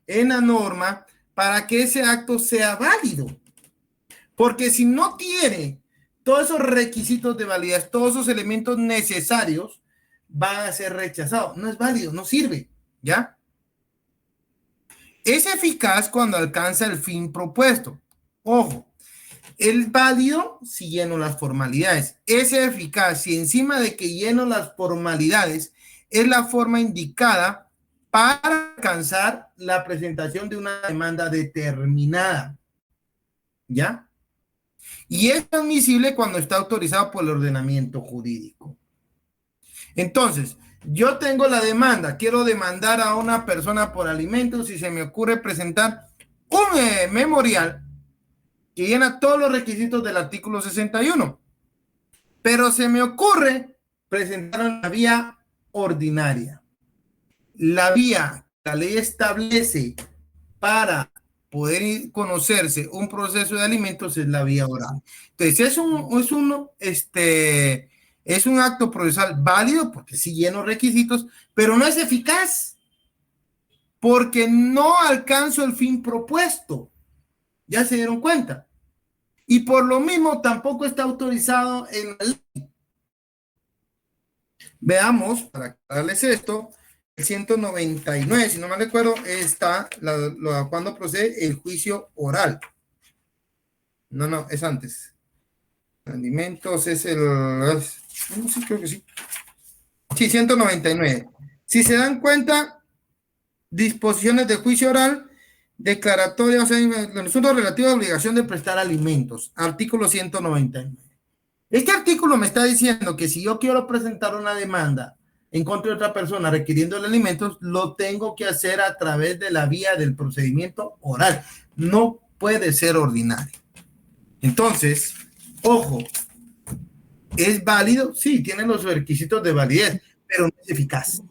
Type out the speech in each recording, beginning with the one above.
en la norma para que ese acto sea válido. Porque si no tiene todos esos requisitos de validez, todos esos elementos necesarios, va a ser rechazado. No es válido, no sirve, ¿ya? Es eficaz cuando alcanza el fin propuesto. Ojo, es válido si lleno las formalidades. Es eficaz si encima de que lleno las formalidades es la forma indicada para alcanzar la presentación de una demanda determinada. ¿Ya? Y es admisible cuando está autorizado por el ordenamiento jurídico. Entonces, yo tengo la demanda, quiero demandar a una persona por alimentos y se me ocurre presentar un memorial que llena todos los requisitos del artículo 61, pero se me ocurre presentar una vía ordinaria. La vía que la ley establece para poder conocerse un proceso de alimentos es la vía oral. Entonces, es un acto procesal válido porque sí lleno requisitos, pero no es eficaz porque no alcanzo el fin propuesto. ¿Ya se dieron cuenta? Y por lo mismo tampoco está autorizado en la ley. Veamos, para darles esto, el 199, si no me recuerdo, está cuando procede el juicio oral. No, es antes. Alimentos es el... No sé, creo que sí. Sí, 199. Si se dan cuenta, disposiciones de juicio oral, declaratoria, o sea, en el asunto relativo a la obligación de prestar alimentos. Artículo 199. Este artículo me está diciendo que si yo quiero presentar una demanda en contra de otra persona requiriendo el alimentos, lo tengo que hacer a través de la vía del procedimiento oral. No puede ser ordinario. Entonces, ojo, ¿es válido? Sí, tiene los requisitos de validez, pero no es eficaz.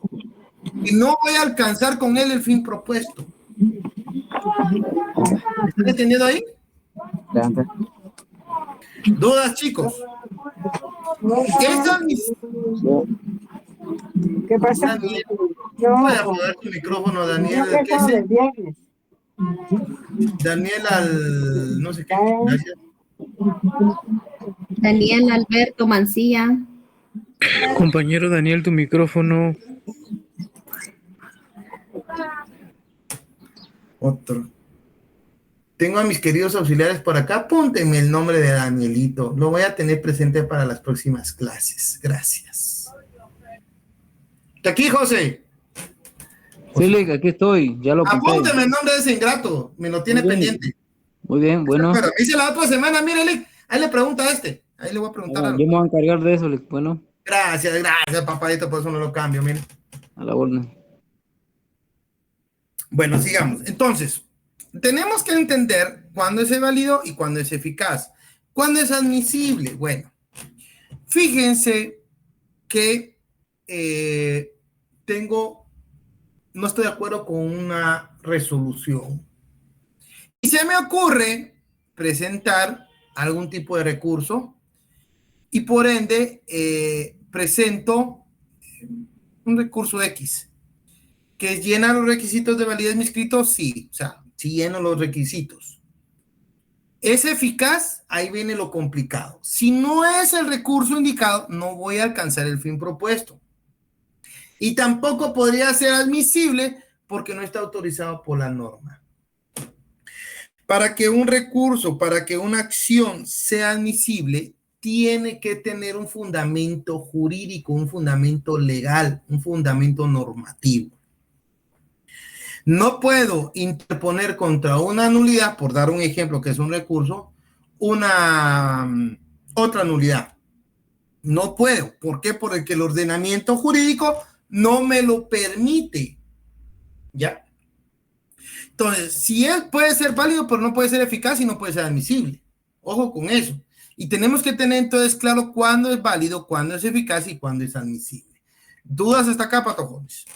Y no voy a alcanzar con él el fin propuesto. ¿Están entendiendo ahí? ¿Dudas, chicos? ¿Qué pasa? Daniel, voy a poner tu micrófono, Daniel. ¿Qué es? Daniel al... no sé qué. Gracias. Daniel Alberto Mancilla. Compañero Daniel, tu micrófono. Otro. Tengo a mis queridos auxiliares por acá. Apúntenme el nombre de Danielito. Lo voy a tener presente para las próximas clases. Gracias. ¿Está aquí, José? Sí, aquí estoy. Ya lo apunté. Apúnteme el nombre de ese ingrato. Me lo tiene pendiente. Muy bien, bueno. Pero hice la otra semana. Mírele. Ahí le pregunta a este. Ahí le voy a preguntar algo. Yo me voy a encargar de eso. Bueno. Gracias, papadito. Por eso no lo cambio. Miren. A la orden. Bueno, sigamos. Entonces, tenemos que entender cuándo es válido y cuándo es eficaz. ¿Cuándo es admisible? Bueno, fíjense que no estoy de acuerdo con una resolución. Y se me ocurre presentar algún tipo de recurso y por ende presento un recurso X. ¿Que llena los requisitos de validez mi escrito? Sí, o sea, sí lleno los requisitos. ¿Es eficaz? Ahí viene lo complicado. Si no es el recurso indicado, no voy a alcanzar el fin propuesto. Y tampoco podría ser admisible porque no está autorizado por la norma. Para que un recurso, para que una acción sea admisible, tiene que tener un fundamento jurídico, un fundamento legal, un fundamento normativo. No puedo interponer contra una nulidad, por dar un ejemplo que es un recurso, otra nulidad. No puedo. ¿Por qué? Porque el ordenamiento jurídico no me lo permite. ¿Ya? Entonces, si él puede ser válido, pero no puede ser eficaz y no puede ser admisible. Ojo con eso. Y tenemos que tener entonces claro cuándo es válido, cuándo es eficaz y cuándo es admisible. ¿Dudas hasta acá, patojones?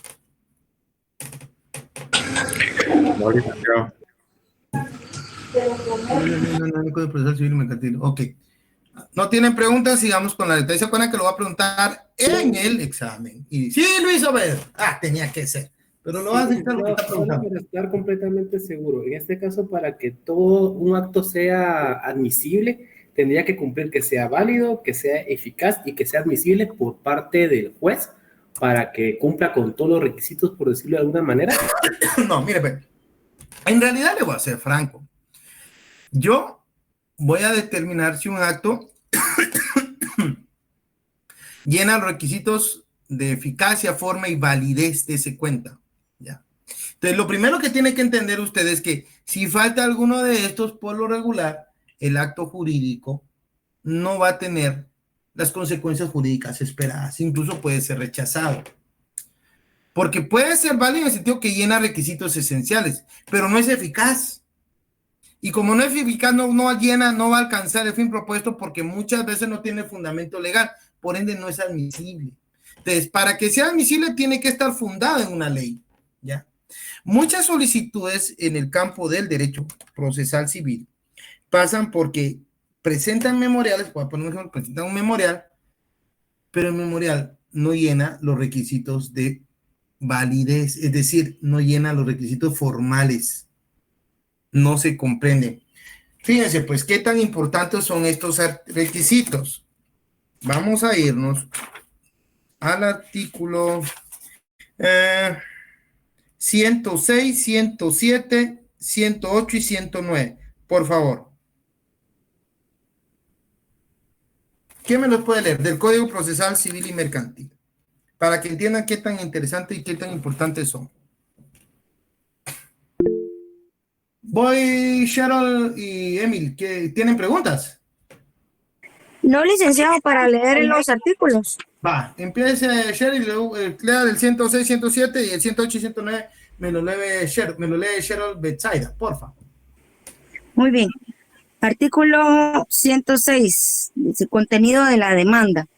Ok. No tienen preguntas, sigamos con la letra. ¿Se acuerdan que lo voy a preguntar en el examen? Y sí, Luis, a ver. Tenía que ser. pero lo vas a estar lo que está Solo preguntando. para estar completamente seguro, en este caso, para que todo un acto sea admisible, tendría que cumplir que sea válido, que sea eficaz y que sea admisible por parte del juez para que cumpla con todos los requisitos, por decirlo de alguna manera. No, mire, pues, en realidad le voy a ser franco. Yo voy a determinar si un acto llena los requisitos de eficacia, forma y validez de ese cuenta. ¿Ya? Entonces, lo primero que tiene que entender usted es que si falta alguno de estos, por lo regular, el acto jurídico no va a tener las consecuencias jurídicas esperadas. Incluso puede ser rechazado. Porque puede ser válido en el sentido que llena requisitos esenciales, pero no es eficaz. Y como no es eficaz, no va a alcanzar el fin propuesto porque muchas veces no tiene fundamento legal, por ende no es admisible. Entonces, para que sea admisible tiene que estar fundado en una ley, ¿ya? Muchas solicitudes en el campo del derecho procesal civil pasan porque presentan memoriales, voy a poner un ejemplo, presentan un memorial, pero el memorial no llena los requisitos de validez, es decir, no llena los requisitos formales, no se comprende. Fíjense, pues, qué tan importantes son estos requisitos. Vamos a irnos al artículo 106, 107, 108 y 109. Por favor. ¿Quién me los puede leer? Del Código Procesal Civil y Mercantil. Para que entiendan qué tan interesantes y qué tan importantes son. Voy, Cheryl y Emil, ¿que tienen preguntas? No, licenciado, para leer los artículos. Va, empiece Cheryl, lea del 106, 107 y el 108 y 109 me lo lee Cheryl Betsaida, porfa. Muy bien. Artículo 106, dice, contenido de la demanda.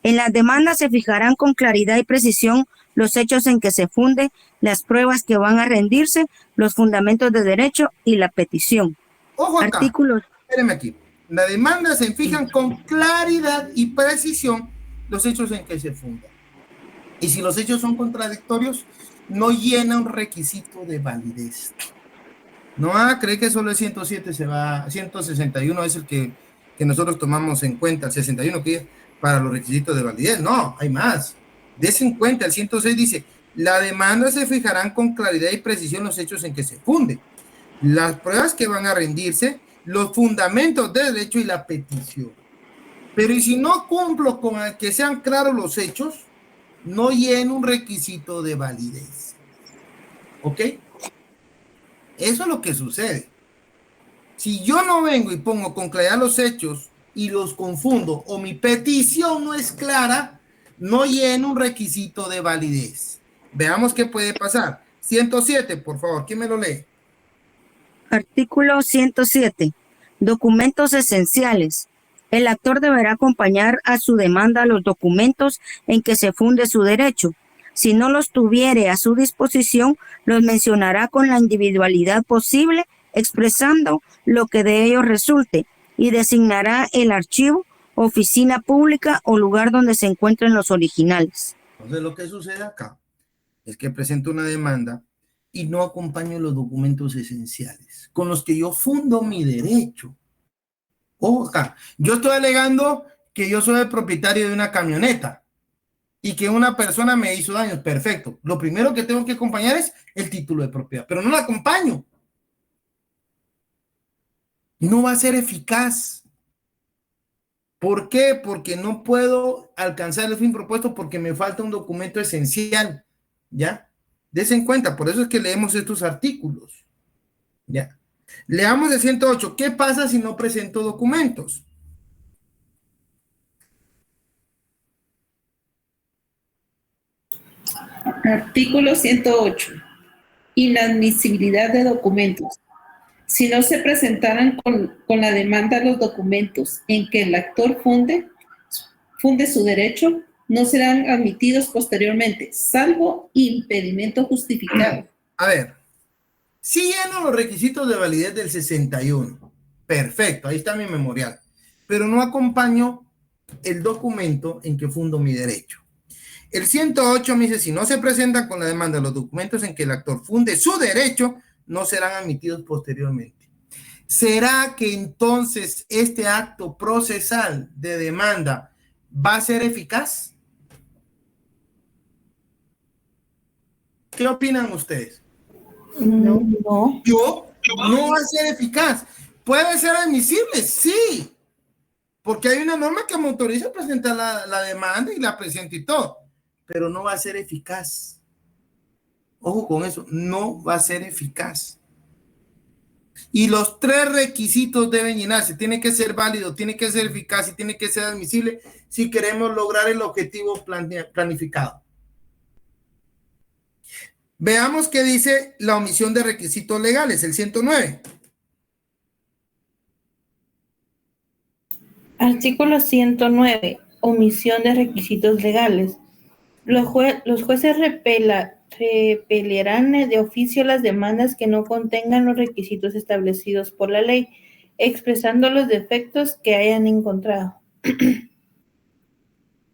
En las demandas se fijarán con claridad y precisión los hechos en que se funde, las pruebas que van a rendirse, los fundamentos de derecho y la petición. Ojo acá, Artículos. espérenme aquí. La demanda se fijan con claridad y precisión los hechos en que se funda. Y si los hechos son contradictorios, no llena un requisito de validez. No va a creer que solo el 107 se va, 161 es el que nosotros tomamos en cuenta, el 61 que es para los requisitos de validez. No, hay más. Des en cuenta, el 106 dice, la demanda se fijarán con claridad y precisión los hechos en que se funde, las pruebas que van a rendirse, los fundamentos de derecho y la petición. Pero y si no cumplo con que sean claros los hechos, no lleno un requisito de validez. ¿Ok? Eso es lo que sucede. Si yo no vengo y pongo con claridad los hechos y los confundo o mi petición no es clara, no lleno un requisito de validez. Veamos qué puede pasar. 107, por favor, ¿quién me lo lee? Artículo 107. Documentos esenciales. El actor deberá acompañar a su demanda los documentos en que se funde su derecho. Si no los tuviere a su disposición, los mencionará con la individualidad posible, expresando lo que de ello resulte, y designará el archivo, oficina pública o lugar donde se encuentren los originales. Entonces, lo que sucede acá es que presento una demanda y no acompaño los documentos esenciales con los que yo fundo mi derecho. Ojo acá, yo estoy alegando que yo soy el propietario de una camioneta y que una persona me hizo daños. Perfecto. Lo primero que tengo que acompañar es el título de propiedad, pero no lo acompaño. No va a ser eficaz. ¿Por qué? Porque no puedo alcanzar el fin propuesto porque me falta un documento esencial. ¿Ya? Des en cuenta, por eso es que leemos estos artículos. ¿Ya? Leamos el 108. ¿Qué pasa si no presento documentos? Artículo 108. Inadmisibilidad de documentos. Si no se presentaran con la demanda los documentos en que el actor funde su derecho, no serán admitidos posteriormente, salvo impedimento justificado. A ver, si lleno los requisitos de validez del 61, perfecto, ahí está mi memorial, pero no acompaño el documento en que fundo mi derecho. El 108 me dice, si no se presentan con la demanda los documentos en que el actor funde su derecho, no serán admitidos posteriormente. ¿Será que entonces este acto procesal de demanda va a ser eficaz? ¿Qué opinan ustedes? No. Yo, no va a ser eficaz. ¿Puede ser admisible? Sí. Porque hay una norma que me autoriza a presentar la demanda y la presento y todo. Pero no va a ser eficaz. Ojo con eso, no va a ser eficaz. Y los 3 requisitos deben llenarse. Tiene que ser válido, tiene que ser eficaz y tiene que ser admisible si queremos lograr el objetivo planificado. Veamos qué dice la omisión de requisitos legales, el 109. Artículo 109. Omisión de requisitos legales. Los jueces repelerán de oficio las demandas que no contengan los requisitos establecidos por la ley, expresando los defectos que hayan encontrado.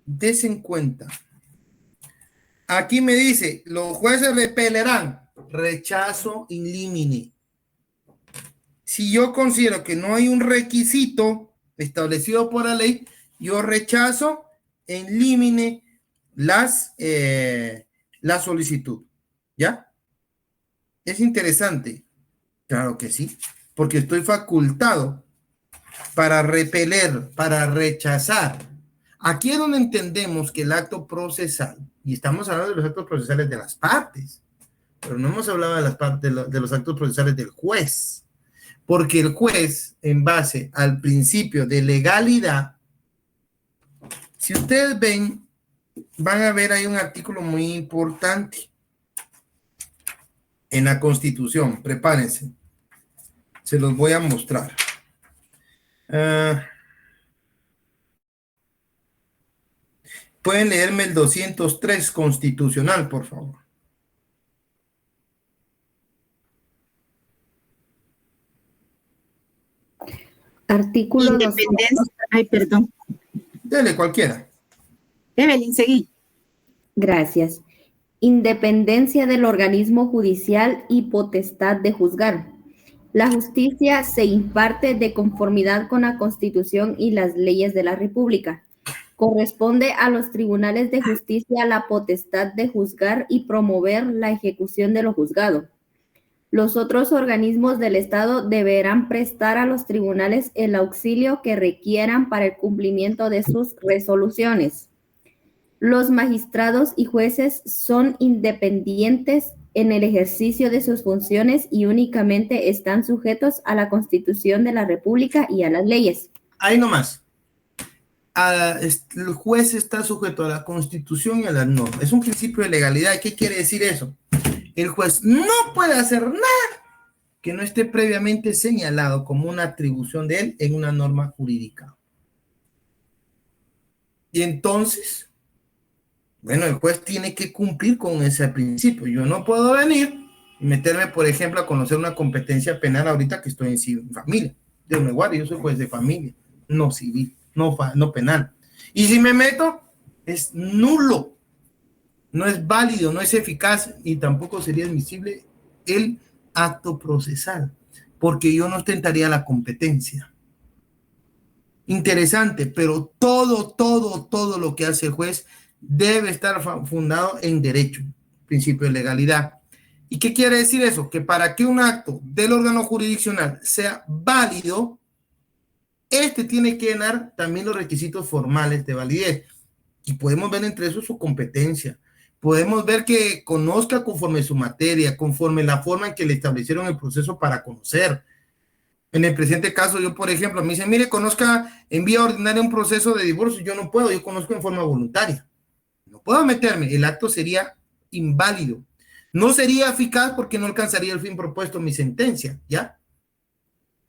Desen cuenta. Aquí me dice, los jueces repelerán, rechazo in limine. Si yo considero que no hay un requisito establecido por la ley, yo rechazo en limine la solicitud. ¿Ya? ¿Es interesante? Claro que sí, porque estoy facultado para repeler, para rechazar. Aquí es donde entendemos que el acto procesal, y estamos hablando de los actos procesales de las partes, pero no hemos hablado de las partes de los actos procesales del juez, porque el juez, en base al principio de legalidad, si ustedes ven, van a ver ahí un artículo muy importante en la Constitución. Prepárense, se los voy a mostrar. Pueden leerme el 203 constitucional, por favor. Artículo 200. Independencia. Ay, perdón. Dele cualquiera. Evelyn, seguí. Gracias. Independencia del organismo judicial y potestad de juzgar. La justicia se imparte de conformidad con la Constitución y las leyes de la República. Corresponde a los tribunales de justicia la potestad de juzgar y promover la ejecución de lo juzgado. Los otros organismos del Estado deberán prestar a los tribunales el auxilio que requieran para el cumplimiento de sus resoluciones. Los magistrados y jueces son independientes en el ejercicio de sus funciones y únicamente están sujetos a la Constitución de la República y a las leyes. Ahí nomás. El juez está sujeto a la Constitución y a las normas. Es un principio de legalidad. ¿Qué quiere decir eso? El juez no puede hacer nada que no esté previamente señalado como una atribución de él en una norma jurídica. Y entonces, bueno, el juez tiene que cumplir con ese principio. Yo no puedo venir y meterme, por ejemplo, a conocer una competencia penal ahorita que estoy en familia. Dios me guarde, yo soy juez de familia, no civil, no penal. Y si me meto, es nulo. No es válido, no es eficaz y tampoco sería admisible el acto procesal, porque yo no ostentaría la competencia. Interesante, pero todo lo que hace el juez debe estar fundado en derecho, principio de legalidad. ¿Y qué quiere decir eso? Que para que un acto del órgano jurisdiccional sea válido, este tiene que llenar también los requisitos formales de validez. Y podemos ver entre esos su competencia. Podemos ver que conozca conforme su materia, conforme la forma en que le establecieron el proceso para conocer. En el presente caso, yo, por ejemplo, me dicen, mire, conozca en vía ordinaria un proceso de divorcio. Yo no puedo, yo conozco en forma voluntaria. No puedo meterme, el acto sería inválido. No sería eficaz porque no alcanzaría el fin propuesto en mi sentencia, ¿ya?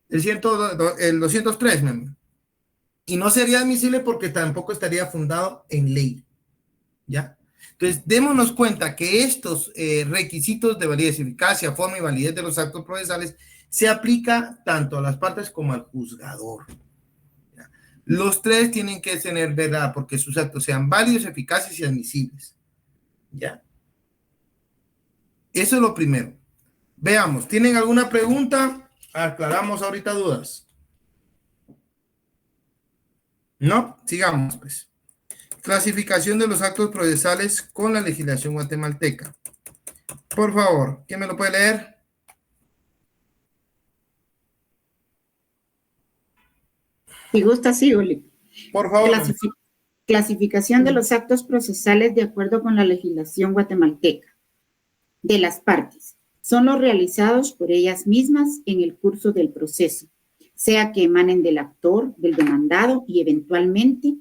El 203, mi amigo. Y no sería admisible porque tampoco estaría fundado en ley, ¿ya? Entonces, démonos cuenta que estos requisitos de validez, eficacia, forma y validez de los actos procesales se aplica tanto a las partes como al juzgador. Los tres tienen que tener verdad porque sus actos sean válidos, eficaces y admisibles. ¿Ya? Eso es lo primero. Veamos, ¿tienen alguna pregunta? Aclaramos ahorita dudas. No, sigamos pues. Clasificación de los actos procesales con la legislación guatemalteca. Por favor, ¿quién me lo puede leer? Si gusta, sí, Oli. Por favor. Clasificación de los actos procesales de acuerdo con la legislación guatemalteca. De las partes. Son los realizados por ellas mismas en el curso del proceso, sea que emanen del actor, del demandado y eventualmente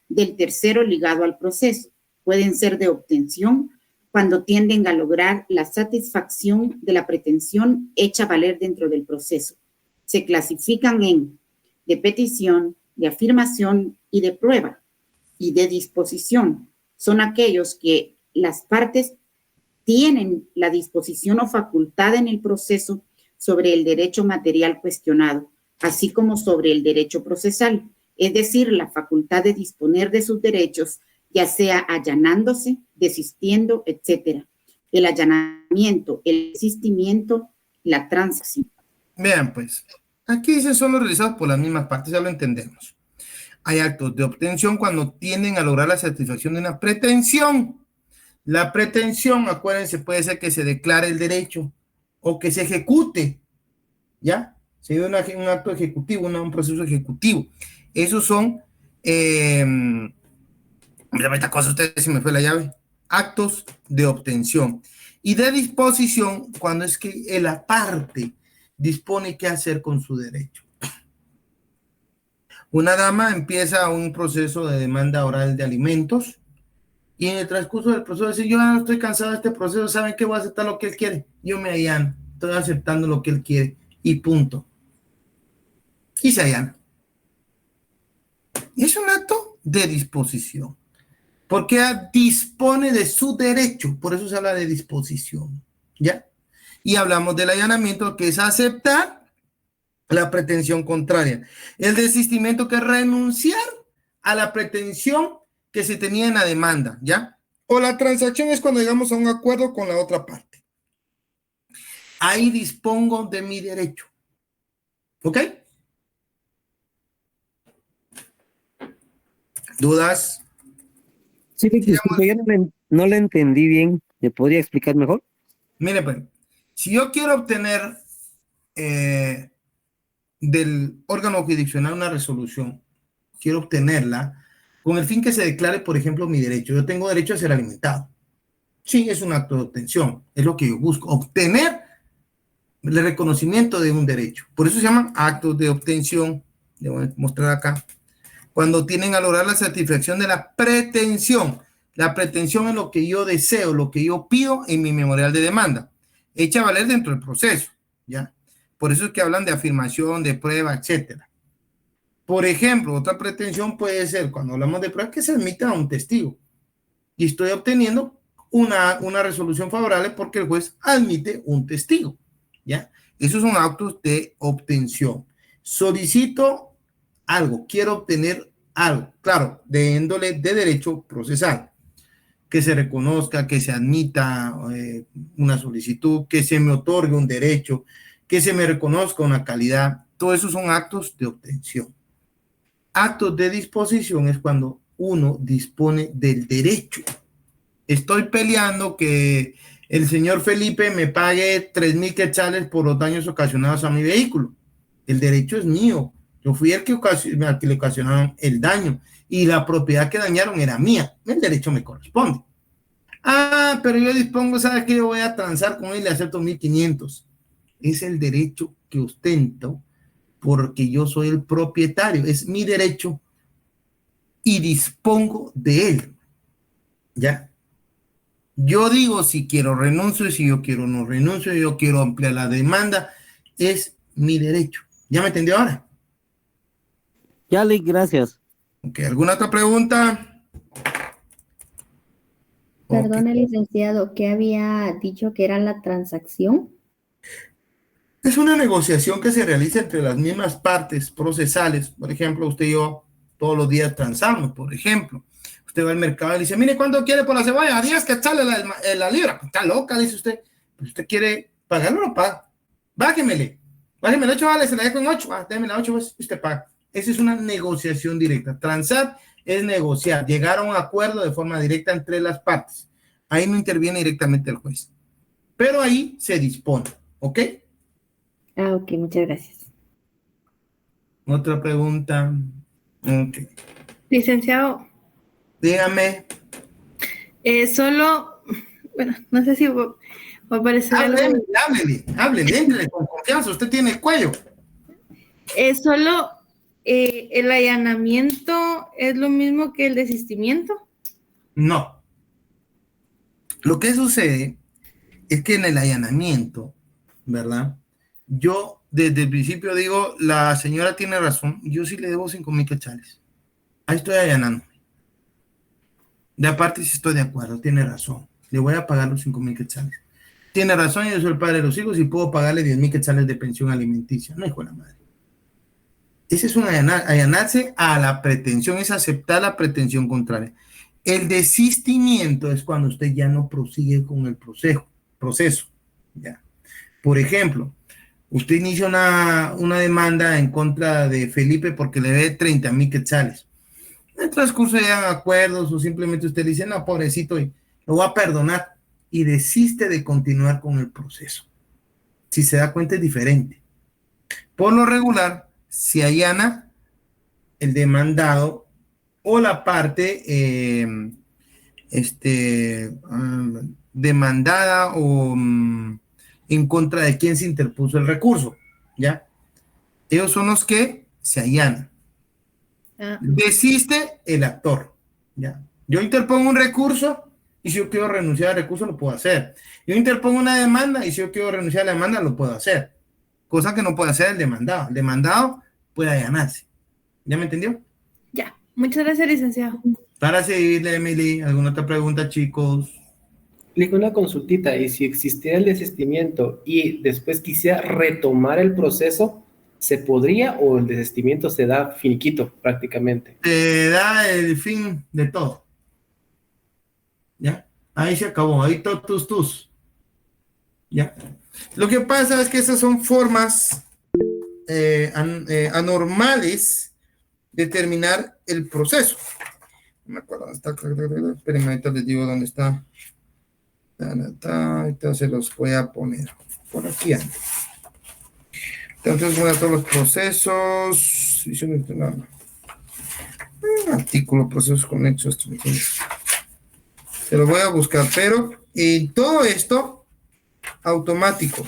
del tercero ligado al proceso. Pueden ser de obtención cuando tienden a lograr la satisfacción de la pretensión hecha valer dentro del proceso. Se clasifican en de petición, de afirmación y de prueba, y de disposición. Son aquellos que las partes tienen la disposición o facultad en el proceso sobre el derecho material cuestionado, así como sobre el derecho procesal, es decir, la facultad de disponer de sus derechos, ya sea allanándose, desistiendo, etc. El allanamiento, el desistimiento, la transacción. Vean pues, aquí dice son los realizados por las mismas partes, ya lo entendemos. Hay actos de obtención cuando tienden a lograr la satisfacción de una pretensión. La pretensión, acuérdense, puede ser que se declare el derecho o que se ejecute, ¿ya? Se dio un acto ejecutivo, un proceso ejecutivo. Esos son, esta cosa, ustedes se me fue la llave, actos de obtención. Y de disposición, cuando es que la parte dispone qué hacer con su derecho. Una dama empieza un proceso de demanda oral de alimentos y en el transcurso del proceso dice, yo no estoy cansado de este proceso, ¿saben qué? Voy a aceptar lo que él quiere. Yo me allano, estoy aceptando lo que él quiere y punto. Y se allana. Es un acto de disposición, porque dispone de su derecho, por eso se habla de disposición, ¿ya? Y hablamos del allanamiento, que es aceptar la pretensión contraria. El desistimiento, que es renunciar a la pretensión que se tenía en la demanda, ¿ya? O la transacción es cuando llegamos a un acuerdo con la otra parte. Ahí dispongo de mi derecho. ¿Ok? ¿Dudas? Sí, disculpe, yo no le entendí bien. ¿Me podría explicar mejor? Mire, pues, si yo quiero obtener del órgano jurisdiccional una resolución, quiero obtenerla con el fin que se declare, por ejemplo, mi derecho. Yo tengo derecho a ser alimentado. Sí, es un acto de obtención. Es lo que yo busco, obtener el reconocimiento de un derecho. Por eso se llaman actos de obtención. Le voy a mostrar acá. Cuando tienen a lograr la satisfacción de la pretensión. La pretensión es lo que yo deseo, lo que yo pido en mi memorial de demanda, hecha a valer dentro del proceso, ¿ya? Por eso es que hablan de afirmación, de prueba, etcétera. Por ejemplo, otra pretensión puede ser, cuando hablamos de prueba, que se admita a un testigo. Y estoy obteniendo una resolución favorable porque el juez admite un testigo, ¿ya? Esos son actos de obtención. Solicito algo, quiero obtener algo, claro, de índole de derecho procesal, que se reconozca, que se admita una solicitud, que se me otorgue un derecho, que se me reconozca una calidad. Todos esos son actos de obtención. Actos de disposición es cuando uno dispone del derecho. Estoy peleando que el señor Felipe me pague 3,000 quetzales por los daños ocasionados a mi vehículo. El derecho es mío. Yo fui al que le ocasionaron el daño y la propiedad que dañaron era mía. El derecho me corresponde. Ah, pero yo dispongo, ¿sabes qué? Yo voy a transar con él y le acepto 1,500. Es el derecho que ostento porque yo soy el propietario. Es mi derecho y dispongo de él. ¿Ya? Yo digo si quiero renuncio, si yo quiero no renuncio, yo quiero ampliar la demanda. Es mi derecho. ¿Ya me entendió ahora? Ya, Lick, gracias. Ok, ¿alguna otra pregunta? Perdone, Okay. licenciado, ¿qué había dicho que era la transacción? Es una negociación que se realiza entre las mismas partes procesales. Por ejemplo, usted y yo todos los días transamos, por ejemplo. Usted va al mercado y le dice, mire, ¿cuánto quiere por la cebolla? 10 quetzales la libra. Está loca, dice usted. Pues usted quiere pagarlo, no paga. Bájemele 8, vale, se la dejo en 8. Déjeme la 8, pues usted paga. Esa es una negociación directa. Transar es negociar, llegar a un acuerdo de forma directa entre las partes. Ahí no interviene directamente el juez. Pero ahí se dispone, ¿ok? Ok, muchas gracias. Otra pregunta. Ok. Licenciado, Dígame. solo, bueno, no sé si va a aparecer algo. Háblele, entre con confianza. Usted tiene el cuello. Solo el allanamiento es lo mismo que el desistimiento. No. Lo que sucede es que en el allanamiento, ¿verdad? Yo desde el principio digo, la señora tiene razón, yo sí le debo 5,000 quetzales. Ahí estoy allanando. De aparte, sí estoy de acuerdo, tiene razón. Le voy a pagar los 5,000 quetzales. Tiene razón, yo soy el padre de los hijos y puedo pagarle 10,000 quetzales de pensión alimenticia. No, hijo de la madre. Ese es un allanarse a la pretensión, es aceptar la pretensión contraria. El desistimiento es cuando usted ya no prosigue con el proceso. ¿Ya? Por ejemplo, usted inicia una demanda en contra de Felipe porque le debe 30,000 quetzales. En el transcurso llegan acuerdos o simplemente usted dice, no, pobrecito, y lo voy a perdonar y desiste de continuar con el proceso. Si se da cuenta es diferente. Por lo regular, se allana el demandado o la parte demandada o en contra de quien se interpuso el recurso, ¿ya? Ellos son los que se allanan. Desiste el actor, ¿ya? Yo interpongo un recurso y si yo quiero renunciar al recurso lo puedo hacer. Yo interpongo una demanda y si yo quiero renunciar a la demanda lo puedo hacer. Cosa que no puede hacer el demandado. El demandado puede allanarse. ¿Ya me entendió? Ya. Muchas gracias, licenciado. Para seguirle, Emily, ¿alguna otra pregunta, chicos? Le hago una consultita, y si existiera el desistimiento y después quisiera retomar el proceso, ¿se podría o el desistimiento se da finiquito prácticamente? Te da el fin de todo. ¿Ya? Ahí se acabó, ahí tus. ¿Ya? Lo que pasa es que esas son formas anormales de terminar el proceso. No me acuerdo dónde está. Espérenme, ahorita les digo dónde está. Ahorita se los voy a poner. Por aquí ando. Entonces, bueno, todos los procesos. Artículo, procesos conexos. Se los voy a buscar, pero en todo esto, automático.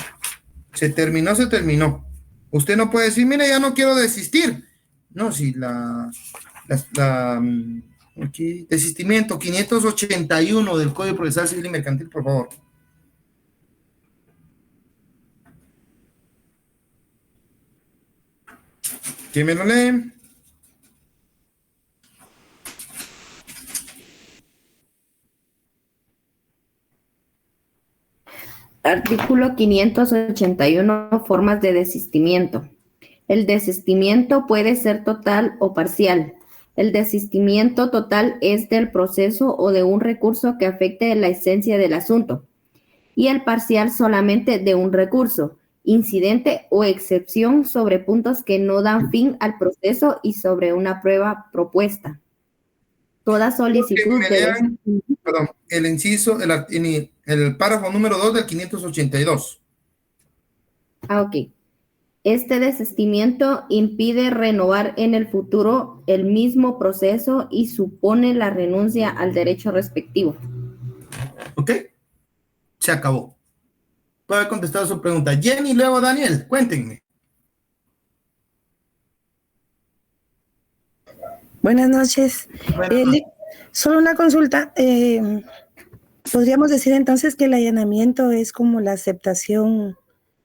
Se terminó. Usted no puede decir, mire, ya no quiero desistir. No, si aquí, desistimiento 581 del Código Procesal Civil y Mercantil, por favor. ¿Quién me lo lee? Artículo 581, formas de desistimiento. El desistimiento puede ser total o parcial. El desistimiento total es del proceso o de un recurso que afecte la esencia del asunto, y el parcial solamente de un recurso, incidente o excepción sobre puntos que no dan fin al proceso y sobre una prueba propuesta. Toda solicitud perdón, el inciso, el párrafo número 2 del 582. Ok. Este desistimiento impide renovar en el futuro el mismo proceso y supone la renuncia al derecho respectivo. ¿Ok? Se acabó. Puede haber contestado su pregunta. Jenny, luego Daniel, cuéntenme. Buenas noches. Solo una consulta. ¿Podríamos decir entonces que el allanamiento es como la aceptación?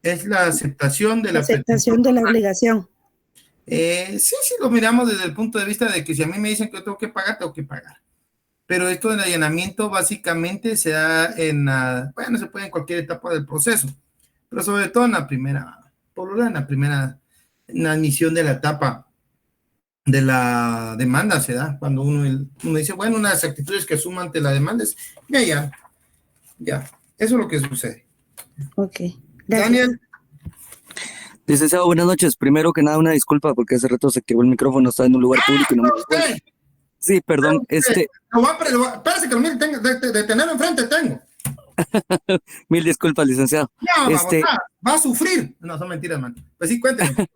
Es la aceptación de la obligación. Sí, lo miramos desde el punto de vista de que si a mí me dicen que yo tengo que pagar. Pero esto del allanamiento básicamente se da se puede en cualquier etapa del proceso, pero sobre todo en la primera admisión de la etapa de la demanda se da cuando uno dice, bueno, una de las actitudes que asuma ante la demanda es, ya, eso es lo que sucede. Ok. Daniel. Licenciado, buenas noches. Primero que nada, una disculpa porque hace rato se quedó el micrófono, estaba en un lugar público y no me di cuenta. Sí, perdón, Espérese que lo mire, de tenerlo enfrente tengo. Mil disculpas, licenciado. No, va a sufrir. No, son mentiras, man. Pues sí, cuénteme.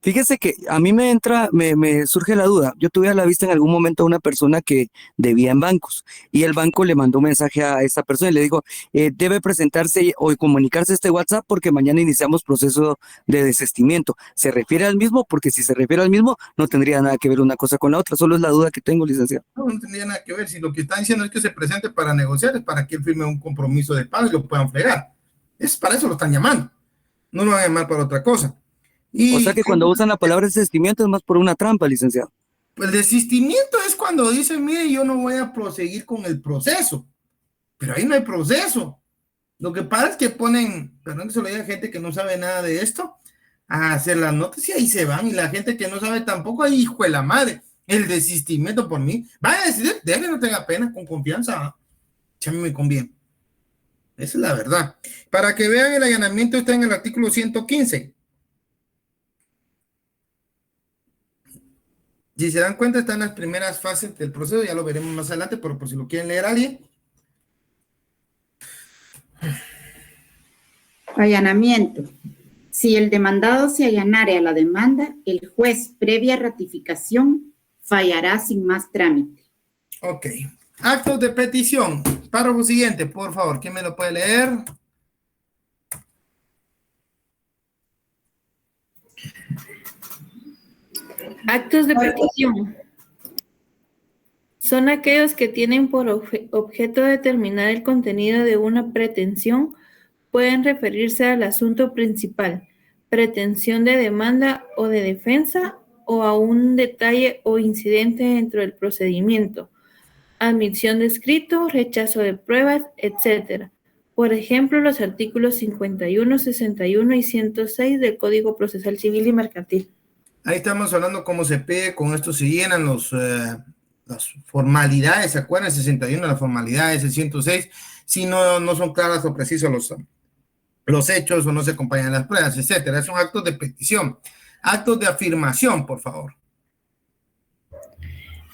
Fíjese que a mí me surge la duda. Yo tuve a la vista en algún momento a una persona que debía en bancos y el banco le mandó un mensaje a esa persona y le dijo, debe presentarse o comunicarse este WhatsApp porque mañana iniciamos proceso de desistimiento. ¿Se refiere al mismo? Porque si se refiere al mismo, no tendría nada que ver una cosa con la otra. Solo es la duda que tengo, licenciado. No tendría nada que ver. Si lo que están diciendo es que se presente para negociar, es para que él firme un compromiso de pago y lo puedan fregar. Es para eso lo están llamando. No lo van a llamar para otra cosa. O sea que cuando usan la palabra desistimiento es más por una trampa, licenciado. Pues el desistimiento es cuando dicen, mire, yo no voy a proseguir con el proceso. Pero ahí no hay proceso. Lo que pasa es que ponen, perdón que se lo diga a gente que no sabe nada de esto, a hacer las notas y ahí se van. Y la gente que no sabe tampoco, ahí, hijo de la madre, el desistimiento por mí. Vaya a decidir, déjale, no tenga pena, con confianza. Si a mí me conviene. Esa es la verdad. Para que vean, el allanamiento está en el artículo 115. Si se dan cuenta, están las primeras fases del proceso, ya lo veremos más adelante, pero por si lo quieren leer alguien. Allanamiento. Si el demandado se allanare a la demanda, el juez, previa ratificación, fallará sin más trámite. Ok. Actos de petición. Párrafo siguiente, por favor. ¿Quién me lo puede leer? Actos de petición son aquellos que tienen por objeto determinar el contenido de una pretensión. Pueden referirse al asunto principal, pretensión de demanda o de defensa, o a un detalle o incidente dentro del procedimiento, admisión de escrito, rechazo de pruebas, etc. Por ejemplo, los artículos 51, 61 y 106 del Código Procesal Civil y Mercantil. Ahí estamos hablando cómo se pide, con esto se llenan las formalidades, ¿se acuerdan? El 61, las formalidades, el 106, si no son claras o precisos los hechos o no se acompañan las pruebas, etcétera. Son actos de petición. Actos de afirmación, por favor.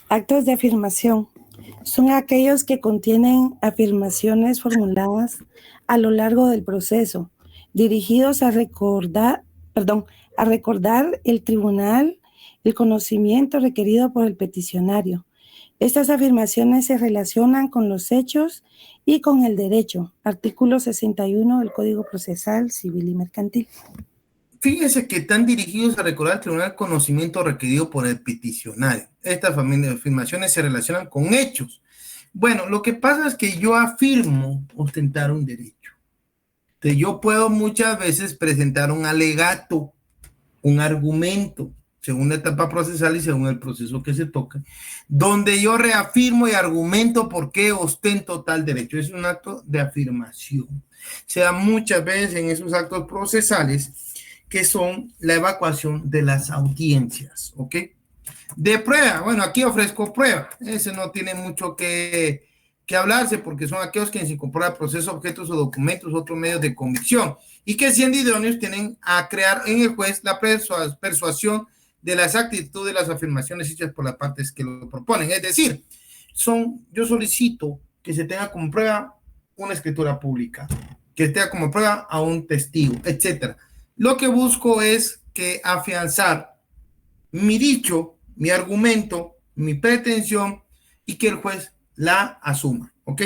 Actos de afirmación son aquellos que contienen afirmaciones formuladas a lo largo del proceso, dirigidos a recordar el tribunal el conocimiento requerido por el peticionario. Estas afirmaciones se relacionan con los hechos y con el derecho. Artículo 61 del Código Procesal Civil y Mercantil. Fíjense que están dirigidos a recordar el tribunal conocimiento requerido por el peticionario. Estas afirmaciones se relacionan con hechos. Bueno, lo que pasa es que yo afirmo ostentar un derecho. Entonces, yo puedo muchas veces presentar un alegato, un argumento, según la etapa procesal y según el proceso que se toca, donde yo reafirmo y argumento por qué ostento tal derecho. Es un acto de afirmación. Se da muchas veces en esos actos procesales que son la evacuación de las audiencias, ¿ok? De prueba, bueno, aquí ofrezco prueba. Ese no tiene mucho que hablarse porque son aquellos que se incorporan procesos, objetos o documentos, otros medios de convicción y que siendo idóneos tienen a crear en el juez la persuasión de la exactitud de las afirmaciones hechas por las partes que lo proponen. Es decir, yo solicito que se tenga como prueba una escritura pública, que tenga como prueba a un testigo, etcétera. Lo que busco es que afianzar mi dicho, mi argumento, mi pretensión y que el juez la asuma, ¿ok?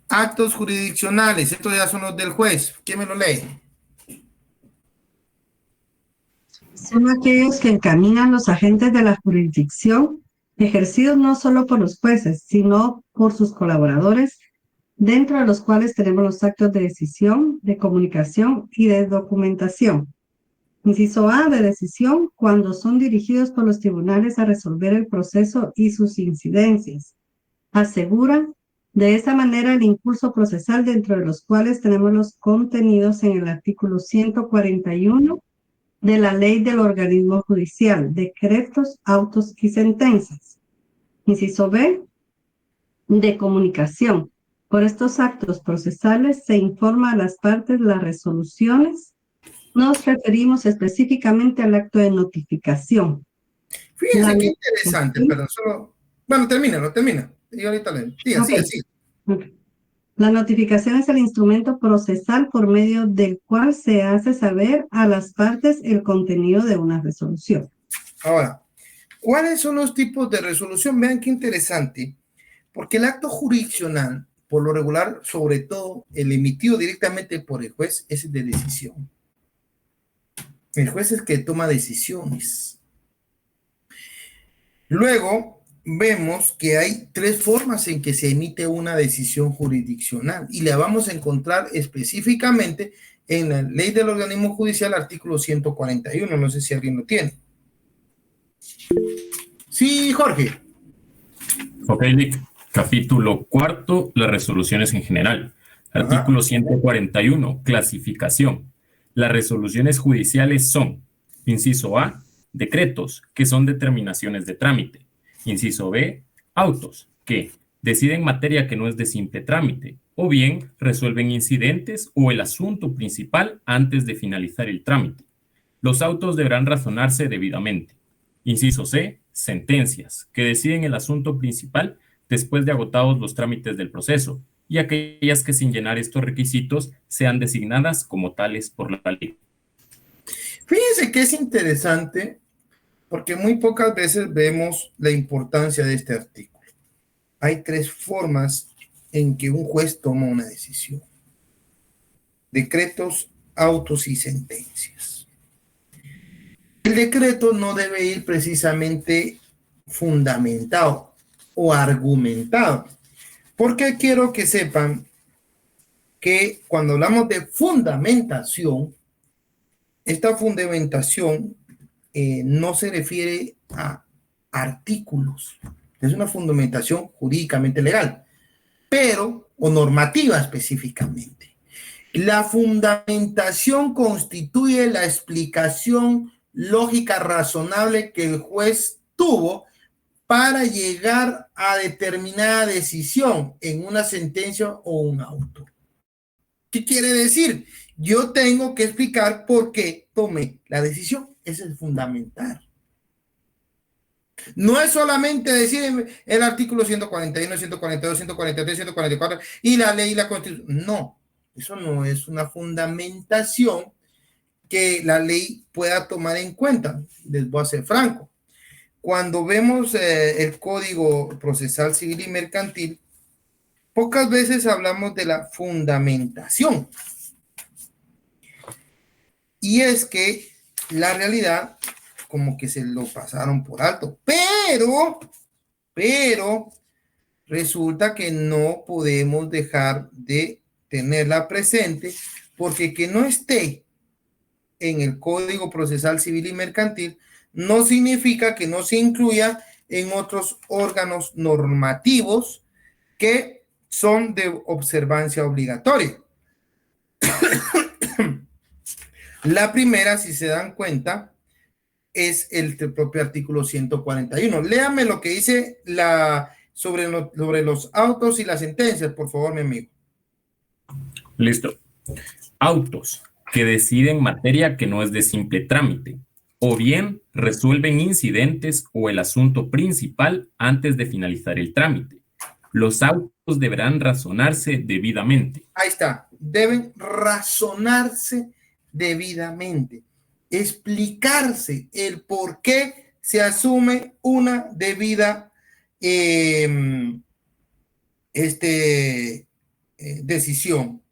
Actos jurisdiccionales, estos ya son los del juez. ¿Quién me lo lee? Son aquellos que encaminan los agentes de la jurisdicción, ejercidos no solo por los jueces, sino por sus colaboradores, dentro de los cuales tenemos los actos de decisión, de comunicación y de documentación. Inciso A, de decisión, cuando son dirigidos por los tribunales a resolver el proceso y sus incidencias. Aseguran de esa manera el impulso procesal, dentro de los cuales tenemos los contenidos en el artículo 141, de la ley del organismo judicial, decretos, autos y sentencias. Inciso B, de comunicación. Por estos actos procesales se informa a las partes las resoluciones. Nos referimos específicamente al acto de notificación. Fíjense qué interesante, perdón, solo... Bueno, termina. Y ahorita le... Sí. La notificación es el instrumento procesal por medio del cual se hace saber a las partes el contenido de una resolución. Ahora, ¿cuáles son los tipos de resolución? Vean qué interesante, porque el acto jurisdiccional, por lo regular, sobre todo el emitido directamente por el juez, es de decisión. El juez es el que toma decisiones. Luego, vemos que hay 3 formas en que se emite una decisión jurisdiccional y la vamos a encontrar específicamente en la Ley del Organismo Judicial, artículo 141. No sé si alguien lo tiene. Sí, Jorge. Ok, Nick. Capítulo 4, las resoluciones en general. Artículo 141, clasificación. Las resoluciones judiciales son, inciso A, decretos, que son determinaciones de trámite. Inciso B, autos, que deciden materia que no es de simple trámite, o bien resuelven incidentes o el asunto principal antes de finalizar el trámite. Los autos deberán razonarse debidamente. Inciso C, sentencias, que deciden el asunto principal después de agotados los trámites del proceso, y aquellas que sin llenar estos requisitos sean designadas como tales por la ley. Fíjense que es interesante porque muy pocas veces vemos la importancia de este artículo. Hay 3 formas en que un juez toma una decisión: decretos, autos y sentencias. El decreto no debe ir precisamente fundamentado o argumentado, porque quiero que sepan que cuando hablamos de fundamentación, esta fundamentación no se refiere a artículos, es una fundamentación jurídicamente legal, pero, o normativa específicamente. La fundamentación constituye la explicación lógica razonable que el juez tuvo para llegar a determinada decisión en una sentencia o un auto. ¿Qué quiere decir? Yo tengo que explicar por qué tomé la decisión. Ese es fundamental. No es solamente decir el artículo 141, 142, 143, 144 y la ley y la constitución. No, eso no es una fundamentación que la ley pueda tomar en cuenta. Les voy a ser franco. Cuando vemos el Código Procesal Civil y Mercantil, pocas veces hablamos de la fundamentación. Y es que la realidad, como que se lo pasaron por alto. Pero, resulta que no podemos dejar de tenerla presente, porque que no esté en el Código Procesal Civil y Mercantil no significa que no se incluya en otros órganos normativos que son de observancia obligatoria. La primera, si se dan cuenta, es el propio artículo 141. Léame lo que dice sobre los autos y las sentencias, por favor, mi amigo. Listo. Autos que deciden materia que no es de simple trámite, o bien resuelven incidentes o el asunto principal antes de finalizar el trámite. Los autos deberán razonarse debidamente. Ahí está. Deben razonarse debidamente. Explicarse el por qué se asume una debida decisión.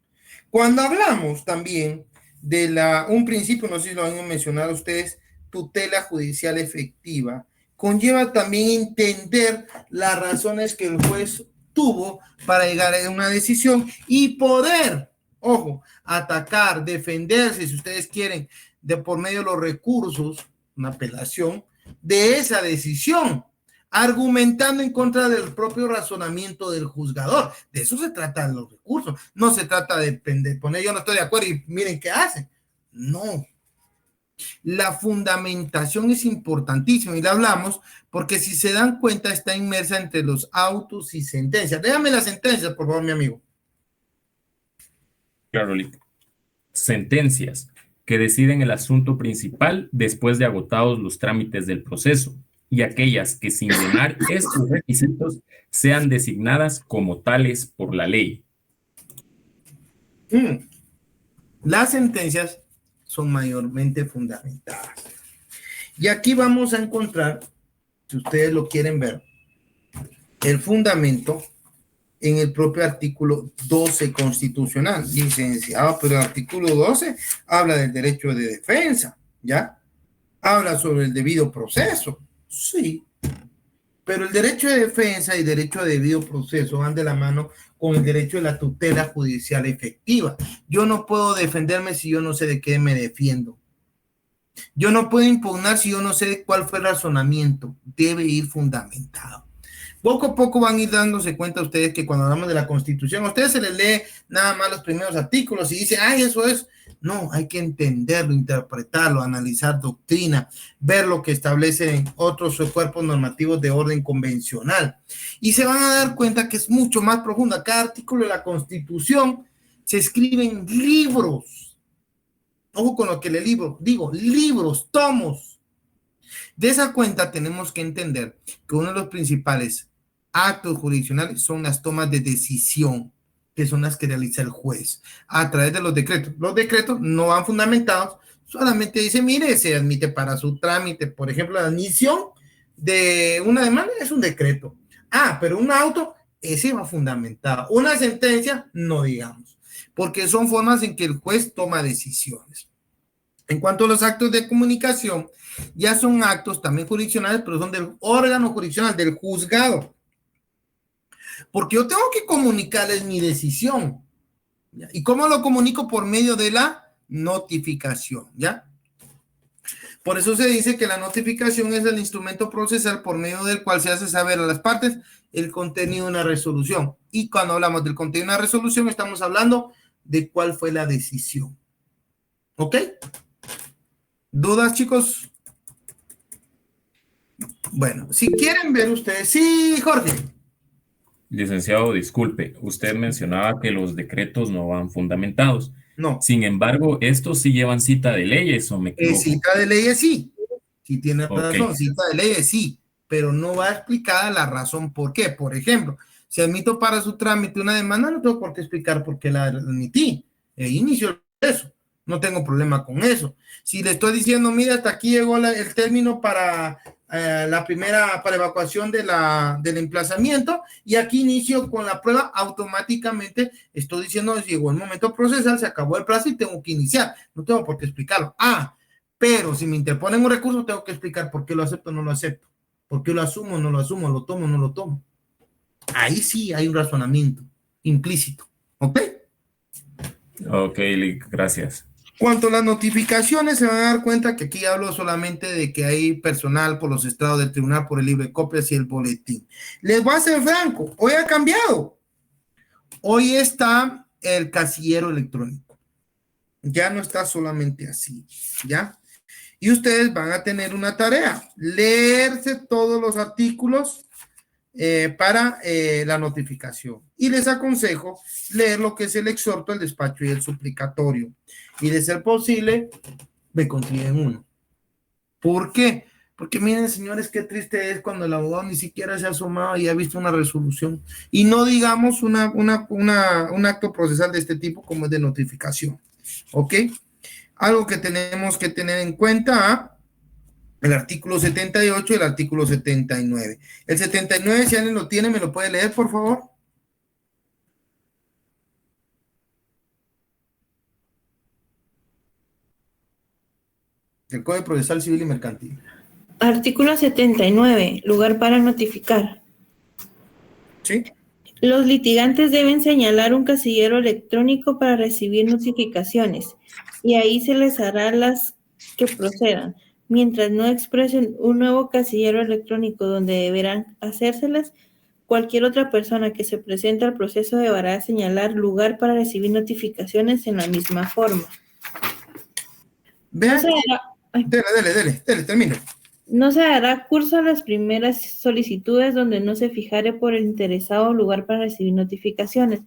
Cuando hablamos también de un principio, no sé si lo han mencionado ustedes, tutela judicial efectiva, conlleva también entender las razones que el juez tuvo para llegar a una decisión y poder, ojo, atacar, defenderse, si ustedes quieren, por medio de los recursos, una apelación, de esa decisión, argumentando en contra del propio razonamiento del juzgador. De eso se trata de los recursos. No se trata de poner yo no estoy de acuerdo y miren qué hacen. No. La fundamentación es importantísima y la hablamos porque si se dan cuenta está inmersa entre los autos y sentencias. Déjame las sentencias, por favor, mi amigo. Claro, Lick. Sentencias que deciden el asunto principal después de agotados los trámites del proceso y aquellas que sin llenar estos requisitos sean designadas como tales por la ley. Las sentencias son mayormente fundamentadas. Y aquí vamos a encontrar, si ustedes lo quieren ver, el fundamento en el propio artículo 12 constitucional. Licenciado, pero el artículo 12 habla del derecho de defensa, ¿ya? Habla sobre el debido proceso, sí. Pero el derecho de defensa y derecho de debido proceso van de la mano con el derecho de la tutela judicial efectiva. Yo no puedo defenderme si yo no sé de qué me defiendo. Yo no puedo impugnar si yo no sé cuál fue el razonamiento. Debe ir fundamentado. Poco a poco van a ir dándose cuenta ustedes que cuando hablamos de la Constitución, a ustedes se les lee nada más los primeros artículos y dicen, ay, eso es. No, hay que entenderlo, interpretarlo, analizar doctrina, ver lo que establecen otros cuerpos normativos de orden convencional. Y se van a dar cuenta que es mucho más profunda. Cada artículo de la Constitución se escribe en libros. Ojo con lo que le digo, libros, tomos. De esa cuenta tenemos que entender que uno de los principales actos jurisdiccionales son las tomas de decisión, que son las que realiza el juez a través de los decretos. Los decretos no van fundamentados, solamente dice, mire, se admite para su trámite, por ejemplo, la admisión de una demanda es un decreto. Pero un auto, ese va fundamentado. Una sentencia, no digamos, porque son formas en que el juez toma decisiones. En cuanto a los actos de comunicación, ya son actos también jurisdiccionales, pero son del órgano jurisdiccional, del juzgado. Porque yo tengo que comunicarles mi decisión. ¿Ya? ¿Y cómo lo comunico? Por medio de la notificación, ¿ya? Por eso se dice que la notificación es el instrumento procesal por medio del cual se hace saber a las partes el contenido de una resolución. Y cuando hablamos del contenido de una resolución, estamos hablando de cuál fue la decisión. ¿Ok? ¿Dudas, chicos? Bueno, si quieren ver ustedes. Sí, Jorge. Licenciado, disculpe, usted mencionaba que los decretos no van fundamentados. No. Sin embargo, estos sí llevan cita de leyes, ¿o me equivoco? Cita de leyes, sí. Sí tiene razón, cita de leyes, sí. Pero no va explicada la razón por qué. Por ejemplo, si admito para su trámite una demanda, no tengo por qué explicar por qué la admití. Inicio eso. No tengo problema con eso. Si le estoy diciendo, mira, hasta aquí llegó el término para la primera, para evacuación del emplazamiento, y aquí inicio con la prueba, automáticamente estoy diciendo, llegó el momento procesal, se acabó el plazo y tengo que iniciar. No tengo por qué explicarlo. Pero si me interponen un recurso, tengo que explicar por qué lo acepto o no lo acepto. ¿Por qué lo asumo o no lo asumo? ¿Lo tomo o no lo tomo? Ahí sí hay un razonamiento implícito. ¿Ok? Ok, gracias. Cuanto a las notificaciones, se van a dar cuenta que aquí hablo solamente de que hay personal por los estados del tribunal, por el libre de copias y el boletín. Les voy a ser franco, hoy ha cambiado. Hoy está el casillero electrónico. Ya no está solamente así, ¿ya? Y ustedes van a tener una tarea, leerse todos los artículos para la notificación. Y les aconsejo leer lo que es el exhorto, el despacho y el suplicatorio. Y de ser posible, me consiguen uno. ¿Por qué? Porque miren, señores, qué triste es cuando el abogado ni siquiera se ha asomado y ha visto una resolución. Y no digamos un acto procesal de este tipo como es de notificación. ¿Ok? Algo que tenemos que tener en cuenta, el artículo 78 y el artículo 79. El 79, si alguien lo tiene, ¿me lo puede leer, por favor? El Código Procesal Civil y Mercantil. Artículo 79. Lugar para notificar. Sí. Los litigantes deben señalar un casillero electrónico para recibir notificaciones y ahí se les hará las que procedan. Mientras no expresen un nuevo casillero electrónico donde deberán hacérselas, cualquier otra persona que se presente al proceso deberá señalar lugar para recibir notificaciones en la misma forma. Vean, Dele, termino. No se dará curso a las primeras solicitudes donde no se fijare por el interesado lugar para recibir notificaciones.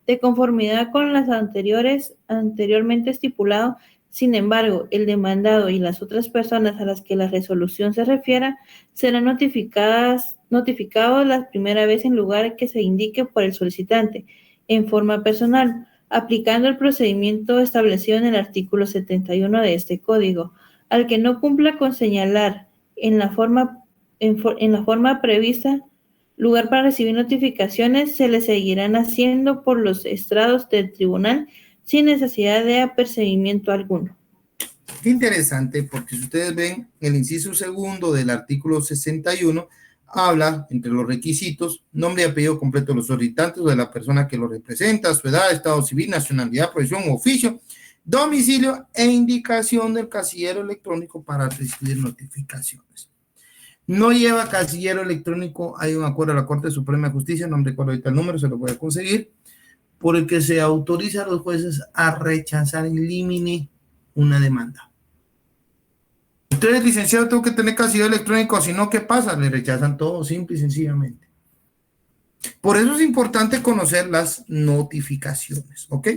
De conformidad con las anteriormente estipulado, sin embargo, el demandado y las otras personas a las que la resolución se refiera serán notificados la primera vez en lugar que se indique por el solicitante, en forma personal, aplicando el procedimiento establecido en el artículo 71 de este código. Al que no cumpla con señalar en la forma prevista lugar para recibir notificaciones, se le seguirán haciendo por los estrados del tribunal sin necesidad de apercibimiento alguno. Qué interesante, porque si ustedes ven el inciso segundo del artículo 61, habla entre los requisitos, nombre y apellido completo de los solicitantes o de la persona que lo representa, su edad, estado civil, nacionalidad, profesión o oficio, domicilio e indicación del casillero electrónico para recibir notificaciones. No lleva casillero electrónico, hay un acuerdo de la Corte Suprema de Justicia, no me recuerdo ahorita el número, se lo voy a conseguir, por el que se autoriza a los jueces a rechazar en limine una demanda. Ustedes, licenciado, tengo que tener casillero electrónico, si no, ¿qué pasa? Le rechazan todo, simple y sencillamente. Por eso es importante conocer las notificaciones, ¿ok?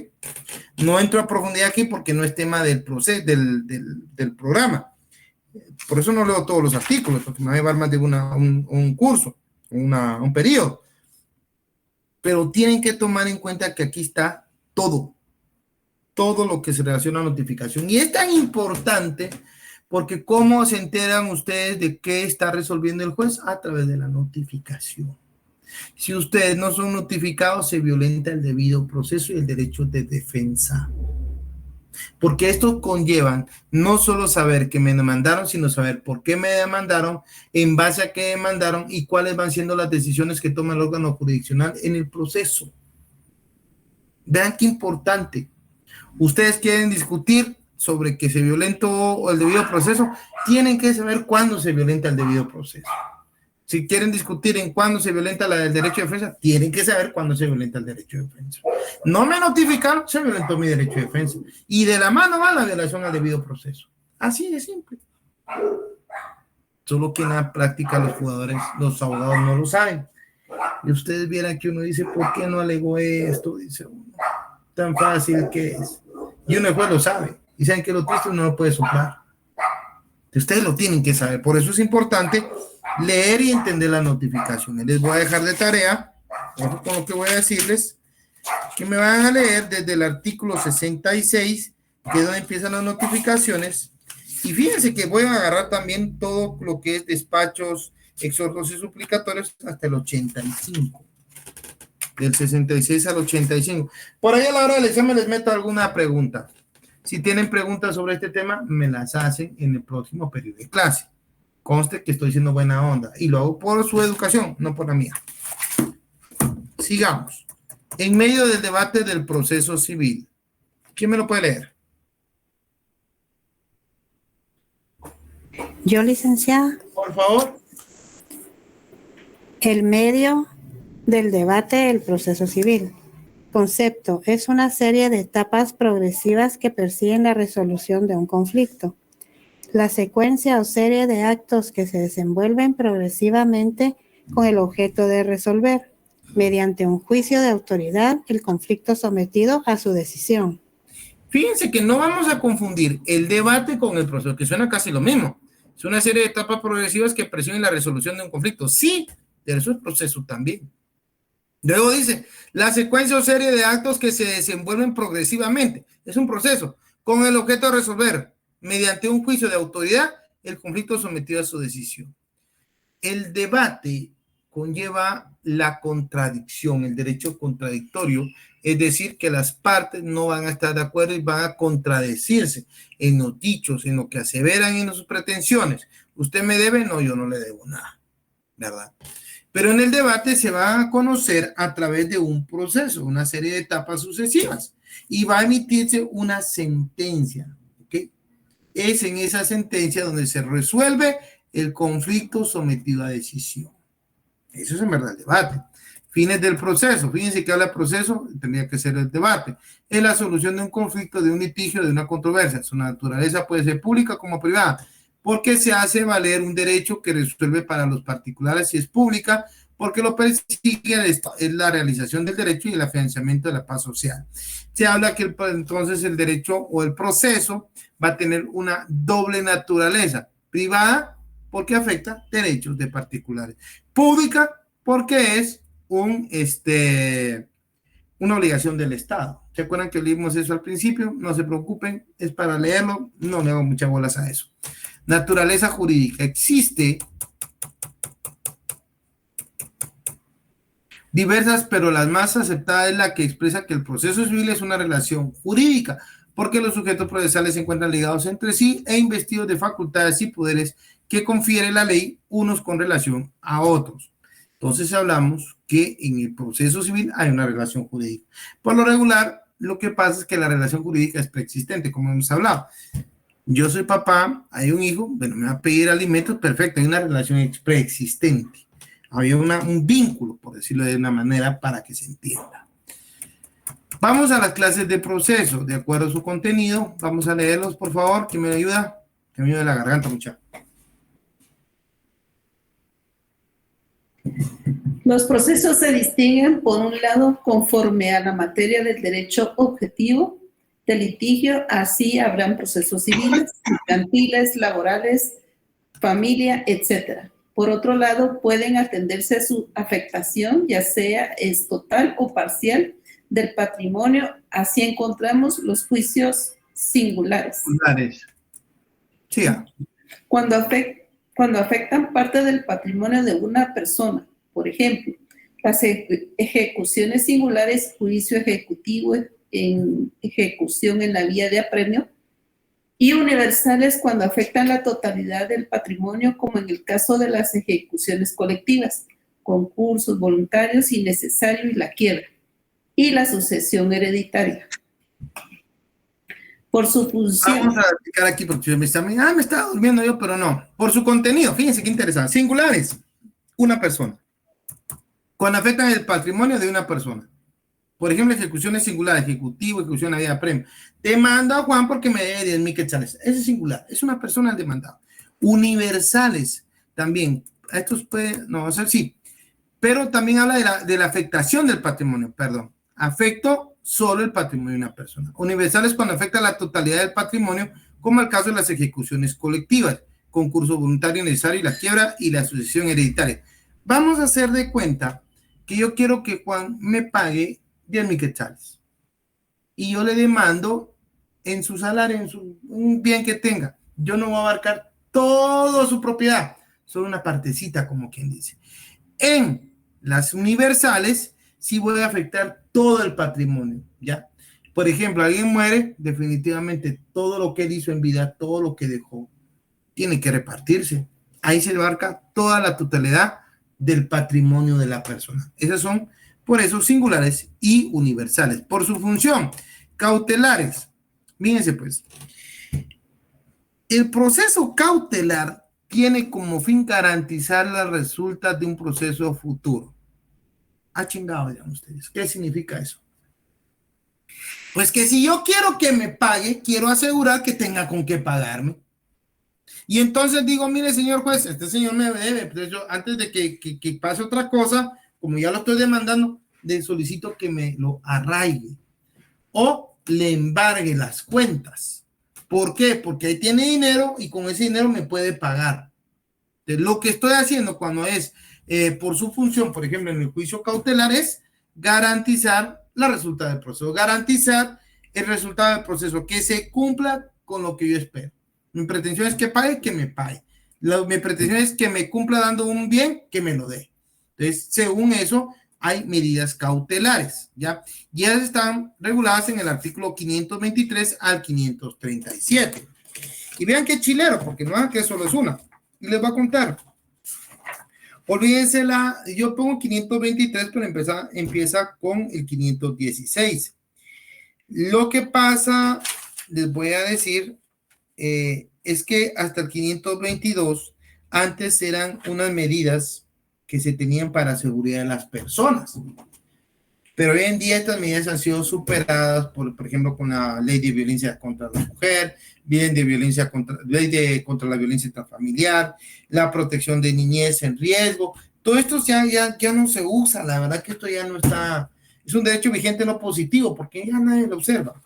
No entro a profundidad aquí porque no es tema del proceso, del programa. Por eso no leo todos los artículos, porque me va a llevar más de un curso, un periodo. Pero tienen que tomar en cuenta que aquí está todo lo que se relaciona a notificación. Y es tan importante porque ¿cómo se enteran ustedes de qué está resolviendo el juez? A través de la notificación. Si ustedes no son notificados, se violenta el debido proceso y el derecho de defensa. Porque esto conlleva no solo saber que me demandaron, sino saber por qué me demandaron, en base a qué demandaron y cuáles van siendo las decisiones que toma el órgano jurisdiccional en el proceso. Vean qué importante. Ustedes quieren discutir sobre que se violentó el debido proceso, tienen que saber cuándo se violenta el debido proceso. Si quieren discutir en cuándo se violenta el derecho de defensa, tienen que saber cuándo se violenta el derecho de defensa. No me notificaron, se violentó mi derecho de defensa. Y de la mano va la violación al debido proceso. Así de simple. Solo que en la práctica los abogados no lo saben. Y ustedes vieran que uno dice, ¿por qué no alegó esto? Dice uno, tan fácil que es. Y uno después lo sabe. Y saben que lo triste uno no puede soplar. Ustedes lo tienen que saber. Por eso es importante leer y entender las notificaciones. Les voy a dejar de tarea, con lo que voy a decirles, que me van a leer desde el artículo 66, que es donde empiezan las notificaciones. Y fíjense que voy a agarrar también todo lo que es despachos, exhortos y suplicatorios hasta el 85. Del 66 al 85. Por ahí a la hora del examen les meto alguna pregunta. Si tienen preguntas sobre este tema, me las hacen en el próximo periodo de clase. Conste que estoy siendo buena onda y lo hago por su educación, no por la mía. Sigamos. En medio del debate del proceso civil. ¿Quién me lo puede leer? Yo, licenciada. Por favor. El medio del debate del proceso civil. Concepto: es una serie de etapas progresivas que persiguen la resolución de un conflicto. La secuencia o serie de actos que se desenvuelven progresivamente con el objeto de resolver, mediante un juicio de autoridad, el conflicto sometido a su decisión. Fíjense que no vamos a confundir el debate con el proceso, que suena casi lo mismo. Es una serie de etapas progresivas que persiguen la resolución de un conflicto. Sí, pero eso es proceso también. Luego dice, la secuencia o serie de actos que se desenvuelven progresivamente. Es un proceso con el objeto de resolver, mediante un juicio de autoridad, el conflicto sometido a su decisión. El debate conlleva la contradicción, el derecho contradictorio, es decir, que las partes no van a estar de acuerdo y van a contradecirse en los dichos, en lo que aseveran en sus pretensiones. Usted me debe, no, yo no le debo nada, ¿verdad? Pero en el debate se va a conocer a través de un proceso, una serie de etapas sucesivas, y va a emitirse una sentencia, ¿ok? Es en esa sentencia donde se resuelve el conflicto sometido a decisión. Eso es en verdad el debate. Fines del proceso. Fíjense que habla de proceso, tendría que ser el debate. Es la solución de un conflicto, de un litigio, de una controversia. Su naturaleza puede ser pública como privada, porque se hace valer un derecho que resuelve para los particulares si es pública, porque lo persigue es la realización del derecho y el afianzamiento de la paz social. Se habla que entonces el derecho o el proceso va a tener una doble naturaleza, privada porque afecta derechos de particulares, pública porque es una obligación del Estado. ¿Se acuerdan que leímos eso al principio? No se preocupen, es para leerlo, no le hago muchas bolas a eso. Naturaleza jurídica. Existe diversas, pero la más aceptada es la que expresa que el proceso civil es una relación jurídica, porque los sujetos procesales se encuentran ligados entre sí e investidos de facultades y poderes que confiere la ley unos con relación a otros. Entonces hablamos que en el proceso civil hay una relación jurídica. Por lo regular, lo que pasa es que la relación jurídica es preexistente, como hemos hablado. Yo soy papá, hay un hijo, bueno, me va a pedir alimentos, perfecto, hay una relación preexistente. Había un vínculo, por decirlo de una manera, para que se entienda. Vamos a las clases de proceso, de acuerdo a su contenido. Vamos a leerlos, por favor. ¿Quién me ayuda? Que me ayude la garganta, muchacho. Los procesos se distinguen, por un lado, conforme a la materia del derecho objetivo del litigio. Así habrán procesos civiles, mercantiles, laborales, familia, etc. Por otro lado, pueden atenderse a su afectación, ya sea es total o parcial, del patrimonio. Así encontramos los juicios singulares. Sí. Cuando afectan parte del patrimonio de una persona, por ejemplo, las ejecuciones singulares, juicio ejecutivo en ejecución en la vía de apremio, y universales cuando afectan la totalidad del patrimonio, como en el caso de las ejecuciones colectivas, concursos voluntarios innecesarios y la quiebra, y la sucesión hereditaria. Por su función... Vamos a explicar aquí porque me estaba durmiendo yo, pero no. Por su contenido, fíjense qué interesante. Singulares, una persona. Cuando afectan el patrimonio de una persona. Por ejemplo, ejecuciones singulares, ejecutivo, ejecución a vía de apremio. Demanda a Juan porque me debe 10,000 quetzales. Ese es singular, es una persona el demandado. Universales, también. Estos pueden, no, o sea, sí. Pero también habla de la afectación del patrimonio, perdón. Afecto solo el patrimonio de una persona. Universales cuando afecta la totalidad del patrimonio, como el caso de las ejecuciones colectivas, concurso voluntario necesario y la quiebra y la sucesión hereditaria. Vamos a hacer de cuenta que yo quiero que Juan me pague 10,000 quetzales. Y yo le demando en su salario, un bien que tenga. Yo no voy a abarcar toda su propiedad, solo una partecita, como quien dice. En las universales, sí voy a afectar todo el patrimonio, ¿ya? Por ejemplo, alguien muere, definitivamente todo lo que él hizo en vida, todo lo que dejó, tiene que repartirse. Ahí se abarca toda la totalidad del patrimonio de la persona. Esas son, por eso, singulares y universales. Por su función, cautelares. Fíjense pues, el proceso cautelar tiene como fin garantizar las resultas de un proceso futuro. Chingado, dirán ustedes. ¿Qué significa eso? Pues que si yo quiero que me pague, quiero asegurar que tenga con qué pagarme. Y entonces digo, mire, señor juez, este señor me debe, pues yo, antes de que pase otra cosa, como ya lo estoy demandando, le solicito que me lo arraigue o le embargue las cuentas. ¿Por qué? Porque ahí tiene dinero y con ese dinero me puede pagar. Entonces, lo que estoy haciendo cuando es por su función, por ejemplo, en el juicio cautelar, es garantizar la resultado del proceso, garantizar el resultado del proceso, que se cumpla con lo que yo espero. Mi pretensión es que pague, que me pague. Mi pretensión es que me cumpla dando un bien, que me lo dé. Entonces, según eso, hay medidas cautelares, ¿ya? Y ellas están reguladas en el artículo 523 al 537. Y vean qué chilero, porque no vean que solo es una. Y les voy a contar. Olvídense yo pongo 523, pero empieza con el 516. Lo que pasa, les voy a decir, es que hasta el 522, antes eran unas medidas que se tenían para seguridad de las personas. Pero hoy en día estas medidas han sido superadas, por ejemplo, con la ley de violencia contra la mujer, ley contra la violencia intrafamiliar, la protección de niñez en riesgo. Todo esto ya no se usa, la verdad que esto ya no está, es un derecho vigente no positivo, porque ya nadie lo observa.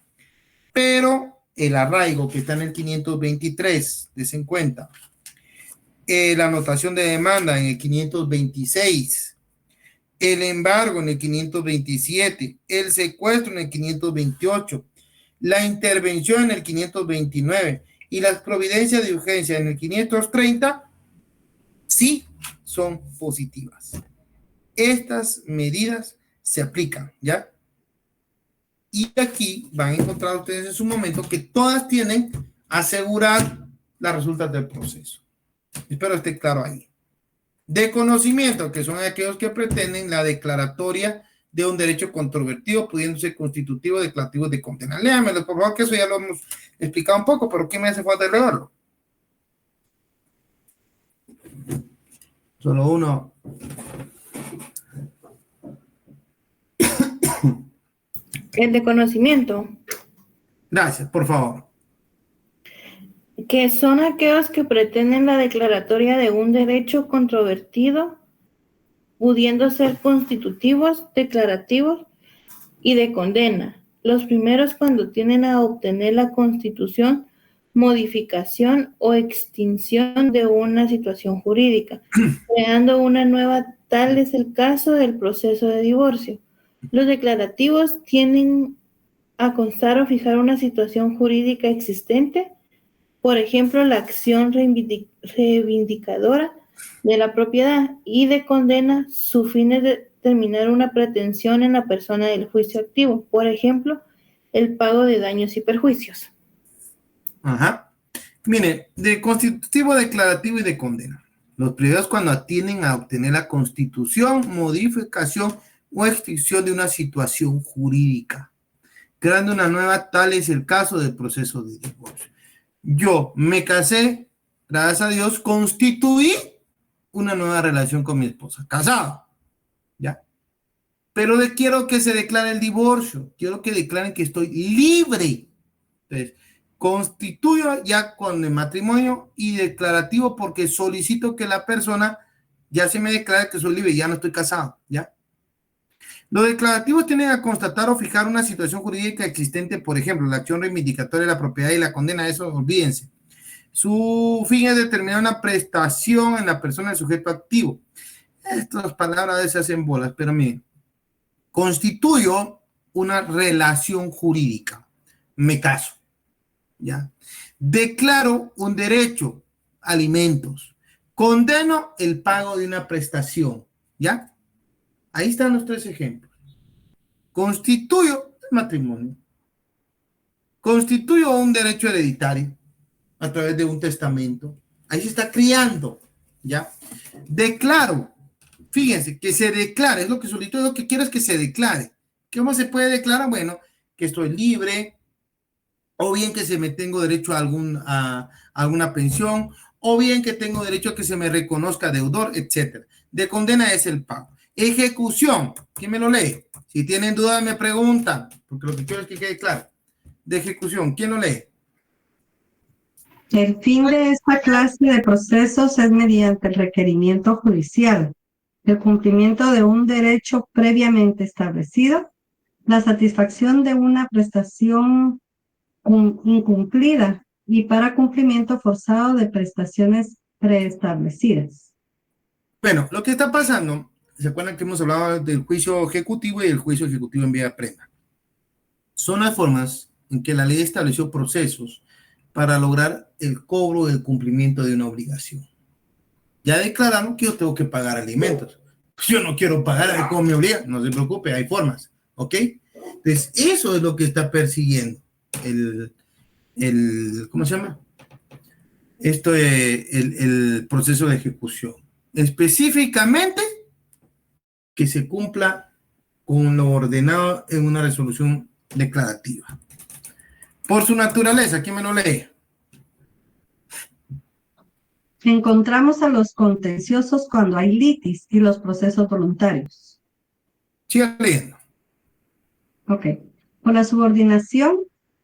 Pero el arraigo que está en el 523, des en cuenta, la anotación de demanda en el 526, el embargo en el 527, el secuestro en el 528, la intervención en el 529 y las providencias de urgencia en el 530, sí son positivas. Estas medidas se aplican, ¿ya? Y aquí van a encontrar ustedes en su momento que todas tienen asegurar las resultas del proceso. Espero esté claro ahí. De conocimiento, que son aquellos que pretenden la declaratoria de un derecho controvertido, pudiendo ser constitutivo, declarativo de condena. Léamelo, por favor, que eso ya lo hemos explicado un poco, pero ¿qué me hace falta leerlo? Solo uno. El de conocimiento. Gracias, por favor. Que son aquellos que pretenden la declaratoria de un derecho controvertido, pudiendo ser constitutivos, declarativos y de condena. Los primeros cuando tienden a obtener la constitución, modificación o extinción de una situación jurídica, creando una nueva, tal es el caso del proceso de divorcio. Los declarativos tienden a constar o fijar una situación jurídica existente, por ejemplo, la acción reivindicadora de la propiedad, y de condena, su fin es determinar una pretensión en la persona del juicio activo, por ejemplo, el pago de daños y perjuicios. Ajá. Mire, de constitutivo, declarativo y de condena. Los primeros cuando atienden a obtener la constitución, modificación o extinción de una situación jurídica, creando una nueva, tal es el caso del proceso de divorcio. Yo me casé, gracias a Dios, constituí una nueva relación con mi esposa, casado, ¿ya? Pero quiero que se declare el divorcio, quiero que declaren que estoy libre. Entonces, constituyo ya con el matrimonio y declarativo porque solicito que la persona ya se me declare que soy libre, ya no estoy casado, ¿ya? Los declarativos tienen a constatar o fijar una situación jurídica existente, por ejemplo, la acción reivindicatoria de la propiedad y la condena, eso olvídense. Su fin es determinar una prestación en la persona del sujeto activo. Estas palabras a veces hacen bolas, pero miren, constituyo una relación jurídica, me caso, ¿ya? Declaro un derecho, alimentos, condeno el pago de una prestación, ¿ya? Ahí están los tres ejemplos. Constituyo el matrimonio. Constituyo un derecho hereditario a través de un testamento. Ahí se está criando, ¿ya? Declaro. Fíjense, que se declare, es lo que solicito, es lo que quiero es que se declare. ¿Cómo se puede declarar? Bueno, que estoy libre, o bien que se me tengo derecho a alguna pensión, o bien que tengo derecho a que se me reconozca deudor, etc. De condena es el pago. Ejecución, ¿quién me lo lee? Si tienen dudas me preguntan, porque lo que quiero es que quede claro. De ejecución, ¿quién lo lee? El fin de esta clase de procesos es mediante el requerimiento judicial, el cumplimiento de un derecho previamente establecido, la satisfacción de una prestación incumplida y para cumplimiento forzado de prestaciones preestablecidas. Bueno, lo que está pasando, ¿se acuerdan que hemos hablado del juicio ejecutivo y del juicio ejecutivo en vía de prenda? Son las formas en que la ley estableció procesos para lograr el cobro del cumplimiento de una obligación. Ya declararon que yo tengo que pagar alimentos. Pues yo no quiero pagar, ¿cómo me obliga? No se preocupe, hay formas, ¿ok? Entonces, eso es lo que está persiguiendo ¿cómo se llama? Esto es el proceso de ejecución. Específicamente, que se cumpla con lo ordenado en una resolución declarativa. Por su naturaleza, ¿quién me lo lee? encontramos a los contenciosos cuando hay litis y los procesos voluntarios. Siga leyendo. Ok. Por la subordinación,